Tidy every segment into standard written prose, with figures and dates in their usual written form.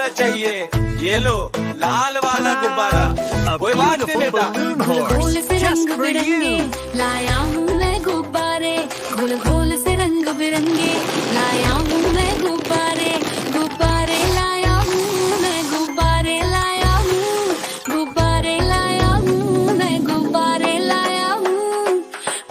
गुब्बारा चाहिए, ये लो लाल वाला गुब्बारा। कोई बात नहीं बेटा। घोल से रंग बिरंगे लाया हूँ मैं गुब्बारे, घोल से रंग बिरंगे लाया हूँ मैं गुब्बारे, गुब्बारे लाया हूँ मैं, गुब्बारे लाया हूँ, गुब्बारे लाया हूँ मैं, गुब्बारे लाया हूँ।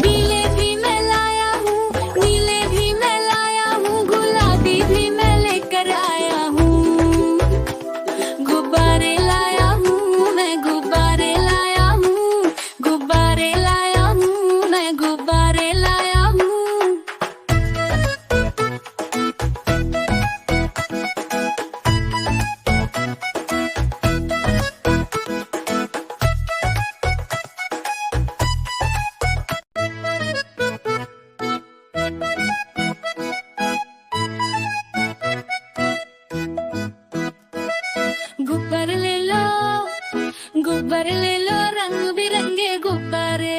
पीले भी मैं लाया हूँ, नीले भी मैं लाया हूँ, गुलाबी भी मैं लेकर आया हूँ। गुब्बारे लाया हूँ मैं, गुब्बारे लाया हूँ, गुब्बारे लाया हूँ मैं, गुब्बारे लाया हूँ। गुब्बारे ले लो, गुब्बारे ले लो, रंग बिरंगे गुब्बारे।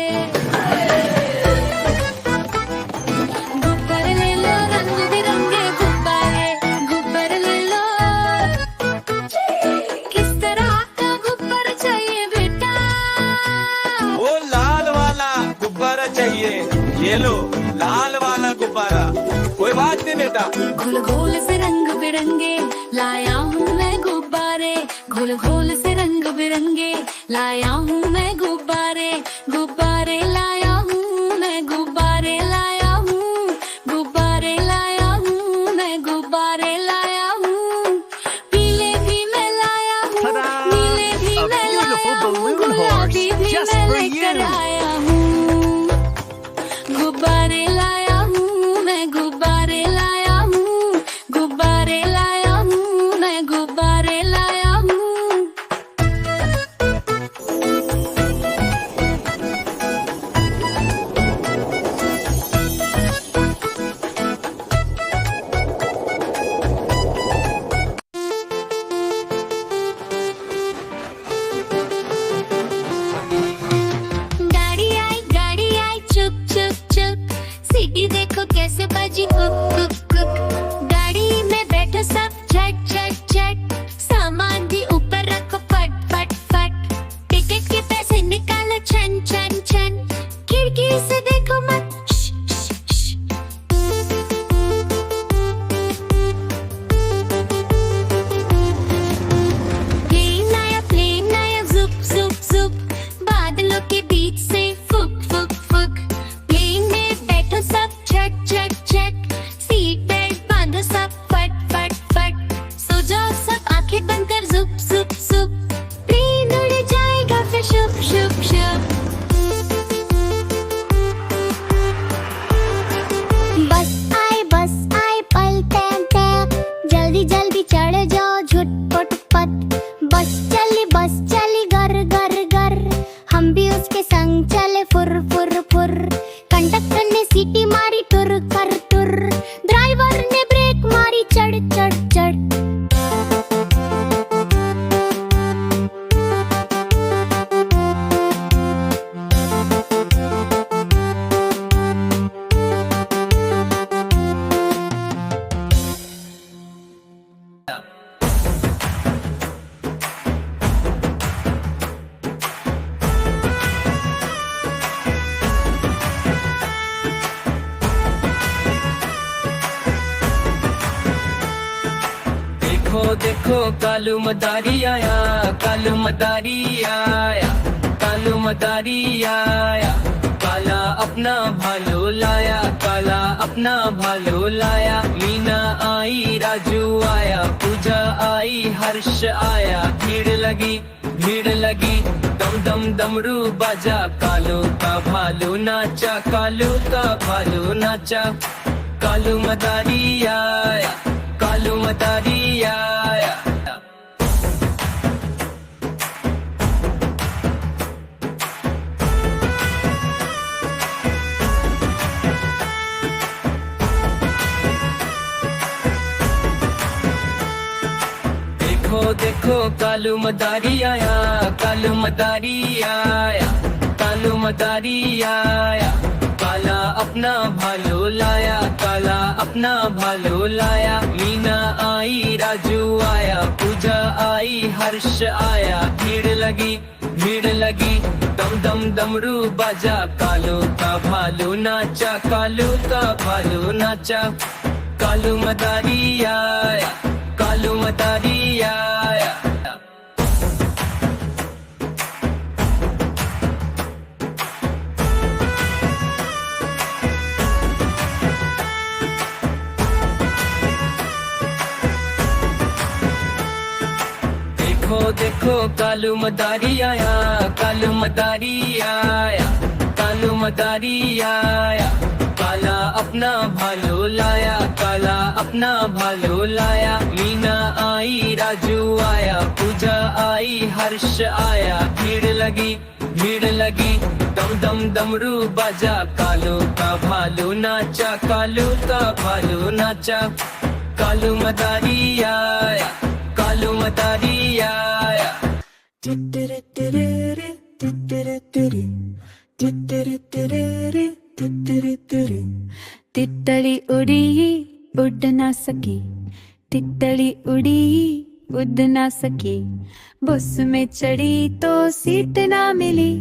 गुब्बारे ले लो, रंग बिरंगे गुब्बारे, गुब्बारे ले लो। किस तरह का गुब्बारा चाहिए बेटा? वो लाल वाला गुब्बारा चाहिए, ये लो लाल वाला गुब्बारा। कोई बात नहीं बेटा। घोल से रंग बिरंगे लाया हूँ मैं गुब्बारे, घोल से रंग बिरंगे लाया हूँ मैं गुब्बारे, गुब्बारे लाया हूँ मैं, गुब्बारे लाया हूँ, गुब्बारे लाया हूँ मैं, गुब्बारे लाया हूँ। पीले भी मैं लाया हूँ, नीले भी मैं लाया हूँ, गुलाबी भी मैं लेकर आया हूँ। गुब्बारे लाया हूँ मैं, गुब्बारे लाया हूँ, गुब्बारे लाया हूँ मैं, गुब्बारे लाया हूँ। गाड़ी आई चुप चुप चुप, सीटी देखो कैसे बजी कुक कुक कुक। गाड़ी में बैठो सब झट झट झट, सामान भी ऊपर रखो फट फट फट। टिकट के पैसे निकालो छन छन छन, खिड़की से देखो मत श, श, श। प्लेन आया जुप जुप जुप, बादलों के बीच से फुक फुक फुक। प्लेन में बैठो सब झट झट झट, सीट बेल्ट बांधो सब फट फट फट। सो जाओ सब आंखें बंद कर जुप जुप जुप, प्लेन उड़ जाएगा फिर शुप शुप शुप। बस आए पल टैम टैम, जल्दी जल्दी चढ़ जाओ झुटपट पट। बस चली गर गर गर, हम भी उसके संग चले फुर फुर फुर। कंडक्टर ने सीटी मारी टुर कर टुर, ड्राइवर ने ब्रेक मारी चढ़ चढ़ चढ़। देखो देखो कालू मदारी आया, कालू मदारी आया, कालू मदारी आया। काला अपना भालो लाया, काला अपना भालो लाया। मीना आई राजू आया, पूजा आई हर्ष आया। भीड़ लगी दम दम डमरू बाजा, कालू का भालू नाचा, कालू का भालू नाचा। कालू मदारी आया, कालू मदारी आया। देखो देखो कालू मदारी आया, कालू मदारी आया, कालू मदारी आया। काला अपना भालो लाया, काला अपना भालो लाया। मीना आई राजू आया, पूजा हर्ष आया, भीड़ लगी, भीड़ लगी, दम दम डमरू बजा, कालू का भालू नाचा, कालू का भालू नाचा, कालू मदारी आया, कालू मदारी आया। देखो देखो कालू मदारी आया, कालू मदारी आया, कालू मदारी आया, काला अपना भालू लाया, काला अपना भालू लाया, मीना आई, राजू आया, पूजा आई, हर्ष आया, भीड़ लगी, भीड़ लगी, दम दम डमरू बजा, कालू का भालू नाचा, कालू का भालू नाचा, कालू मदारी आया, कालू मदारी आया। तितली उड़ी उड़ ना सकी, तितली उड़ी उड़ ना सकी, बस में चढ़ी तो सीट ना मिली,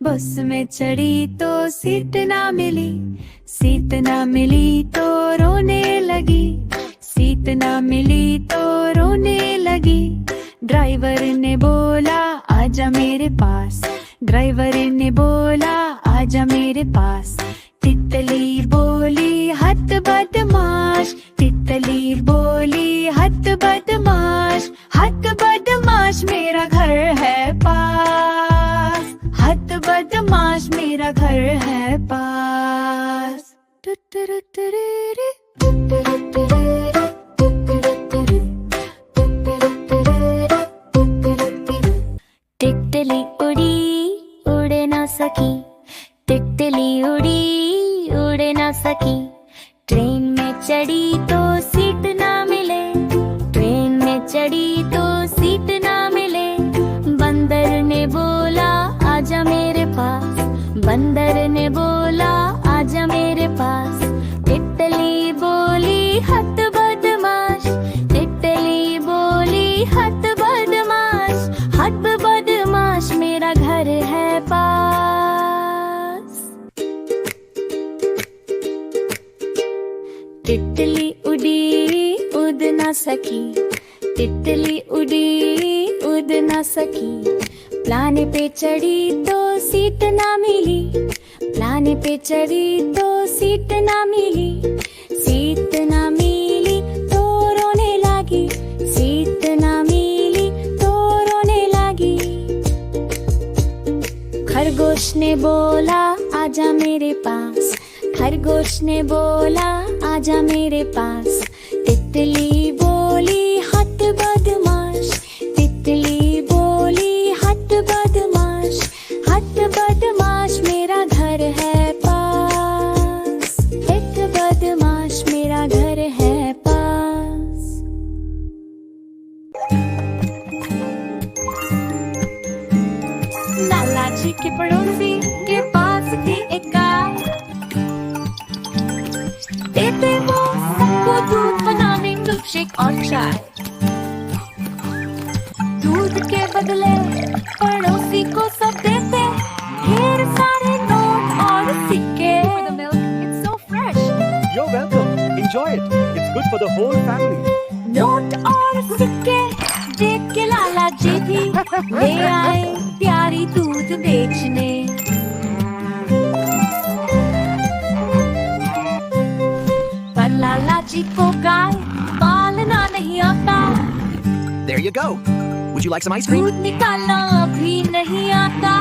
बस में चढ़ी तो सीट ना मिली, सीट ना मिली तो रोने लगी, सीट ना मिली तो रोने लगी। ड्राइवर ने बोला आजा मेरे पास, ड्राइवर ने बोला आजा मेरे पास, तितली बोली हट बदमाश, तितली बोली हट बदमाश, हट बदमाश मेरा घर है पास, हट बदमाश मेरा घर है पास। तितली उड़ी उड़ ना सकी, तितली उड़ी उड़ ना सकी, ट्रेन में चढ़ी तो सीट ना मिले, ट्रेन में चढ़ी तो सीट ना मिले, बंदर ने बोला आजा मेरे पास, बंदर ने बोला आजा मेरे पास, तितली बोली हट बदमाश, तितली बोली हट बदमाश, हट बदमाश मेरा घर है पास। तितली उड़ी उड़ ना सकी, तितली उड़ी उड़ ना सकी, प्लान पे चढ़ी तो सीट ना मिली, प्लान पे चढ़ी तो सीट ना मिली, सीट ना मिली तो रोने लगी, सीट ना मिली तो रोने लगी। खरगोश ने बोला आजा मेरे पास, खरगोश ने बोला आजा मेरे पास, तितली बोली हट बदमाश, तितली बोली हट बदमाश, हट बदमाश मेरा घर है पास, हट बदमाश मेरा घर है पास। लाला जी के पड़ोसी के पास थी एक गाय, देते वो सबको दूध बनाने मिल्कशेक और चाय, दूध के बदले पड़ोसी को सब देते ढेर सारे नोट और सिक्के। For the milk, it's so fresh. You're welcome. Enjoy it. It's good for the whole family. Note और सिक्के देख के लाला जी भी ले आए प्यारी दूध बेचने। पर लाला जी को गाय पालना नहीं आता, There you go. Would you like some ice cream? दूध निकालना भी नहीं आता।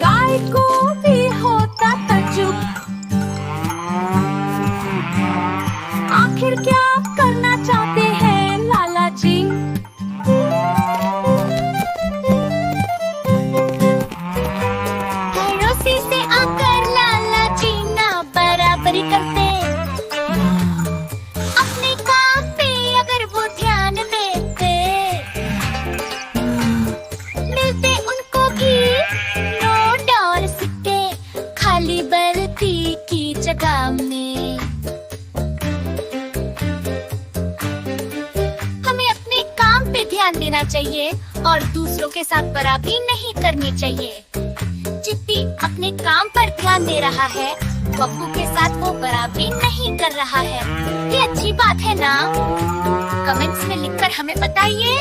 गाय को भी होता तजुब, आखिर क्या करना चाहते हैं लाला जी। पड़ोसी से आकर लाला जी ना बराबरी करते, अपने काम पे अगर वो ध्यान देते, मिलते उनको भी नोट और सिक्के खाली बर्ती की जगह में। ध्यान देना चाहिए और दूसरों के साथ बराबरी नहीं करनी चाहिए। चिट्टी अपने काम पर ध्यान दे रहा है, पप्पू के साथ वो बराबरी नहीं कर रहा है। ये अच्छी बात है ना? कमेंट्स में लिखकर हमें बताइए।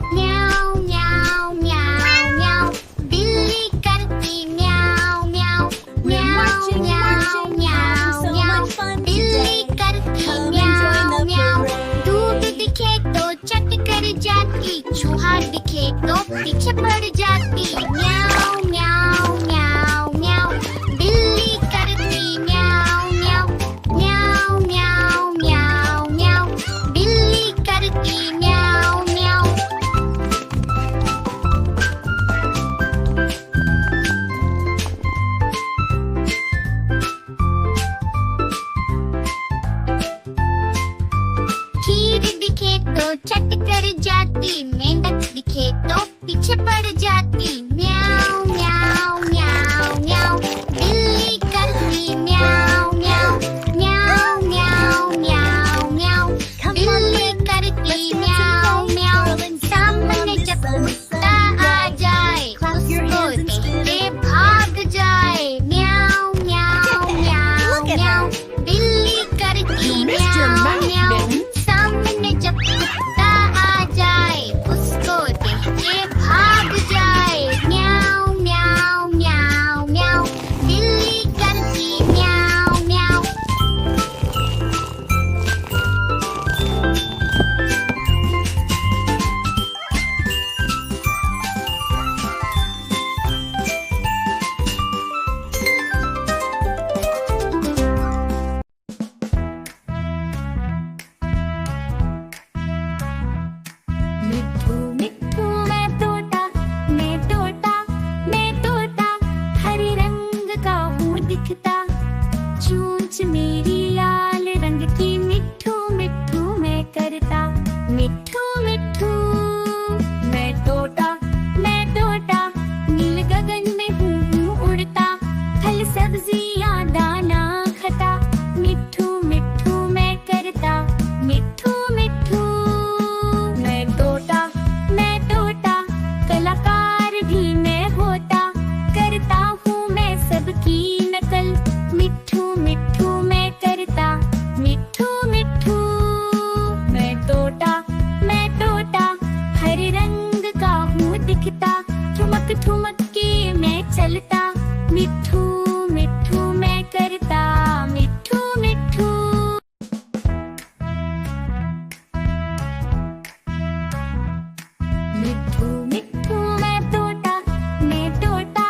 म्याऊ म्याऊ म्याऊ म्याऊ, बिल्ली करती म्याऊ म्याऊ म्याऊ म्याऊ म्याऊ म्याऊ, बिल्ली करती म्याऊ म्याऊ। दूध दिखे तो चट कर जाती, चूहा दिखे तो पीछे पड़ जाती। म्याऊ म्याऊ म्याऊ म्याऊ, बिल्ली करती म्याऊ म्याऊ म्याऊ म्याऊ म्याऊ म्याऊ, बिल्ली करती म्याऊ म्याऊ। खीर दिखे तो चट कर जाती, मेंढक दिखे तो पीछे पड़ जाती। म्याऊ म्याऊ म्याऊ म्याऊ, बिल्ली करती म्याऊ म्याऊ म्याऊ म्याऊ म्याऊ म्याऊ, बिल्ली करती म्याऊ म्याऊ। सामने जब कुत्ता आ जाए, उसको देखते भाग जाए। म्याऊ म्याऊ म्याऊ म्याऊ, बिल्ली करती म्याऊ म्याऊ। सामने जब कुत्ता आ जाए, उसको देखते भाग जाए। म्याऊ म्याऊ म्याऊ म्याऊ, बिल्ली करती म्याऊ म्याऊ। मिट्ठू मिट्ठू मैं तोता, मैं तोता, मैं तोता, हरे रंग का हूँ दिखता। चोंच मेरी लाल रंग की, मिट्ठू मिट्ठू मैं करता। मिट्ठू मिट्ठू मैं तोता, मैं तोता, नील गगन में हूँ उड़ता। फल सब्जियाँ दाना खाता, मिट्ठू मिट्ठू मैं करता। मिट्ठू मिट्ठू मैं तोता, मैं तोता, कलाकार भी मैं होता। करता हूँ मैं सबकी नकल, मिट्ठू मिट्ठू मैं करता। मिट्ठू मिट्ठू मैं तोता, मैं तोता, हरे रंग का हूँ दिखता। ठुमक ठुमक के मैं चलता, मिट्ठू मिट्ठू मैं करता। मिट्ठू मिट्ठू मिट्ठू मिट्ठू मैं तोता, मैं तोता,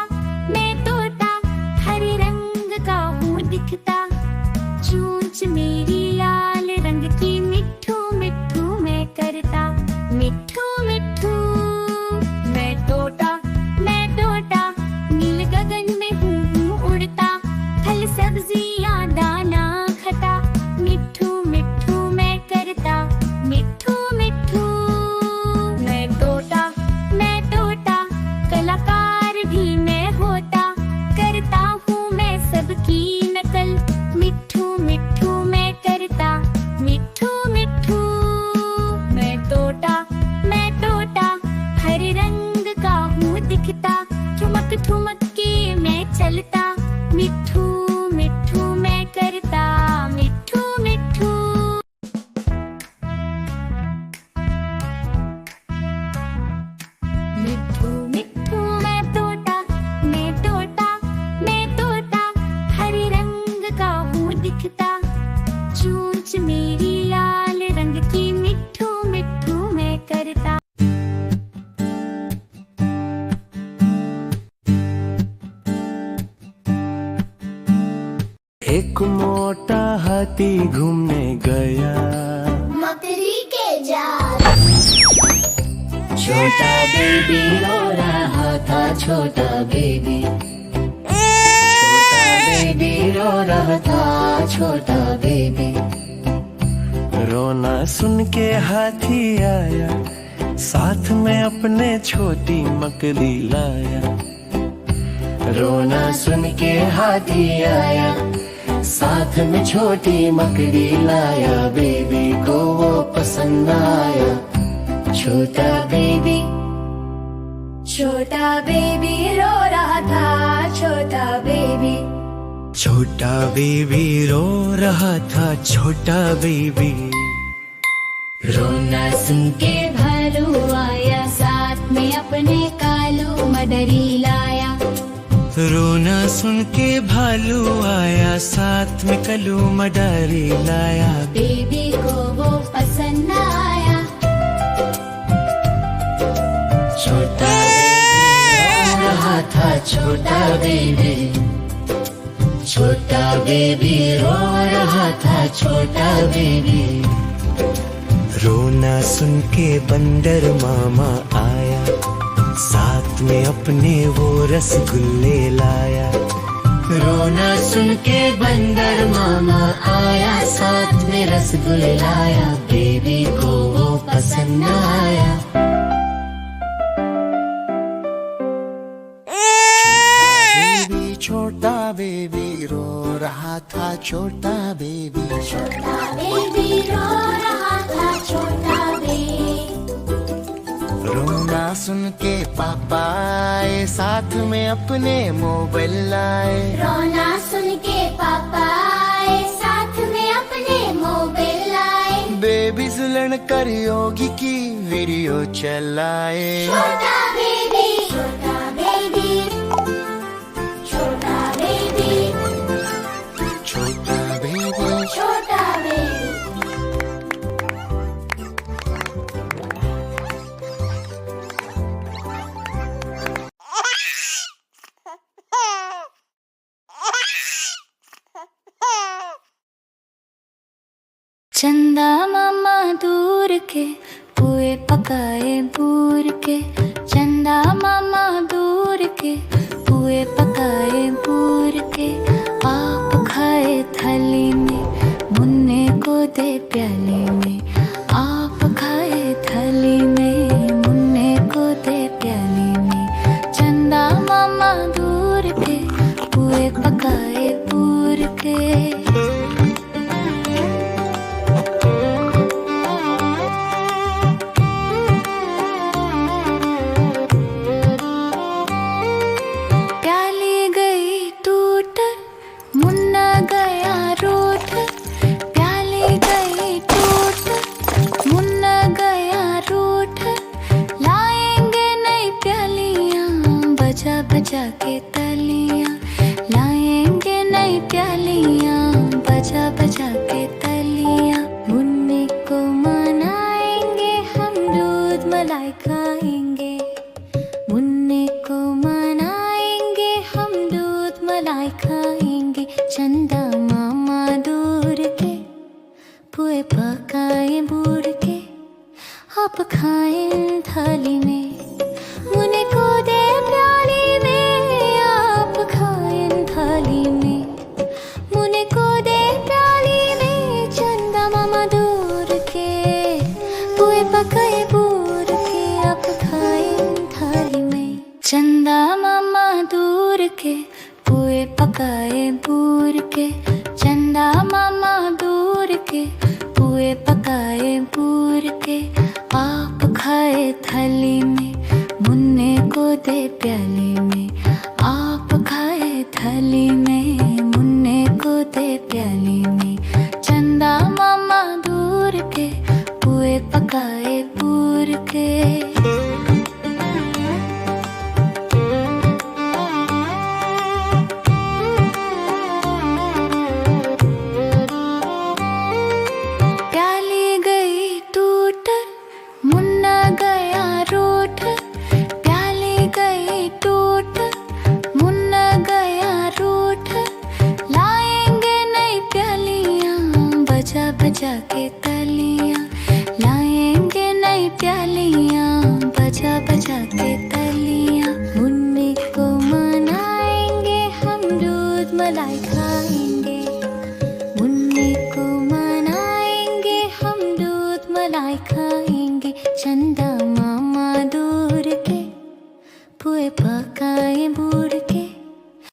मैं तोता, हरे रंग का हूँ दिखता। चोंच मेरी लाल रंग की, मिट्ठू मिट्ठू मैं करता। मिट्ठू मिट्ठू मैं तोता, मैं तोता, नील गगन में हूँ उड़ता। फल सब्जियाँ दाना खाता, मिट्ठू मिट्ठू मैं करता। मिट्ठू मिट्ठू मैं तोता, मैं तोता, कलाकार भी मैं होता। करता हूँ मैं सबकी नकल, मिट्ठू मिट्ठू मैं करता। मिट्ठू मिट्ठू मैं तोता, मैं तोता, हरे रंग का हूँ दिखता। ठुमक ठुमक के मैं चलता, मिट्ठू मिट्ठू मैं करता। मिट्ठू मिट्ठू मिट्ठू मिट्ठू मैं तोता, मैं तोता, मैं तोता, हरे रंग का हूँ दिखता। चोंच मेरी लाल रंग की, मिट्ठू मिट्ठू मैं करता। एक मोटा हाथी घूमने गया, मकड़ी के जाल। छोटा बेबी रो रहा था, छोटा बेबी, छोटा बेबी रो रहा था, छोटा बेबी। रोना सुन के हाथी आया, साथ में अपने छोटी मकड़ी लाया। रोना सुन के हाथी आया, साथ में छोटी मकड़ी लाया। बेबी को वो पसंद आया, छोटा बेबी। छोटा बेबी रो रहा था, छोटा बेबी। छोटा बेबी रो रहा था, छोटा बेबी। रोना सुन के भालू आया, साथ में अपने कालू मडरी लाया। रोना सुन के भालू आया, साथ में कलू मडारी लाया। बेबी को वो पसंद आया, छोटा बेबी रो रहा था, छोटा बेबी। छोटा बेबी रो रहा था, छोटा बेबी। रोना सुन के बंदर मामा आया, साथ में अपने वो रसगुल्ले लाया। रोना सुन के बंदर मामा आया, साथ में रसगुल्ले लाया। बेबी को वो पसंद आया। छोटा बेबी रो रहा था, छोटा बेबी। छोटा बेबी रो रहा था, छोटा बेबी। रोना सुन के पापा आए, साथ में अपने मोबाइल लाए। रोना सुन के पापा आए, साथ में अपने मोबाइल लाए। बेबी सुलण कर योगी की वीडियो चलाए। छोटा बेबी, छोटा बेबी। छोटा बेबी, छोटा बेबी। छोटा बेबी। चंदा मामा दूर के पुए पकाए बूर के। चंदा मामा दूर के पुए पकाए बूर के। आप खाए थाली में, मुन्ने को दे प्याली में। आप खाए थाली में, मुन्ने को दे प्याली में। चंदा मामा दूर के पुए पकाए बूर के। बजा के तालियां लाएंगे नई प्यालियां। बजा बजा के तालियां मुन्ने को मनाएंगे, हम दूध मलाई खाएंगे। मुन्ने को मनाएंगे, हम दूध मलाई खाएंगे। चंदा मामा दूर के पुए पकाए बूढ़ के। आप खाएं थाली में, मुन्ने को दे प्याली में। आप खाएं थाली में, मुन्ने को दे प्याली में। चंदा मामा दूर के पुए पकाए बूढ़ के। आप खाएं थाली में। चंदा मामा दूर के पुए पकाए बूढ़ के। चंदा मामा दूर के पुए पकाए बूढ़ के। आप खाए थाली में, मुन्ने को दे प्याली में। आप खाए थाली में, मुन्ने को दे प्याली में। चंदा मामा दूर के पुए पकाए बूढ़ के। बजा के तालियां लाएंगे नई प्यालियां। बजा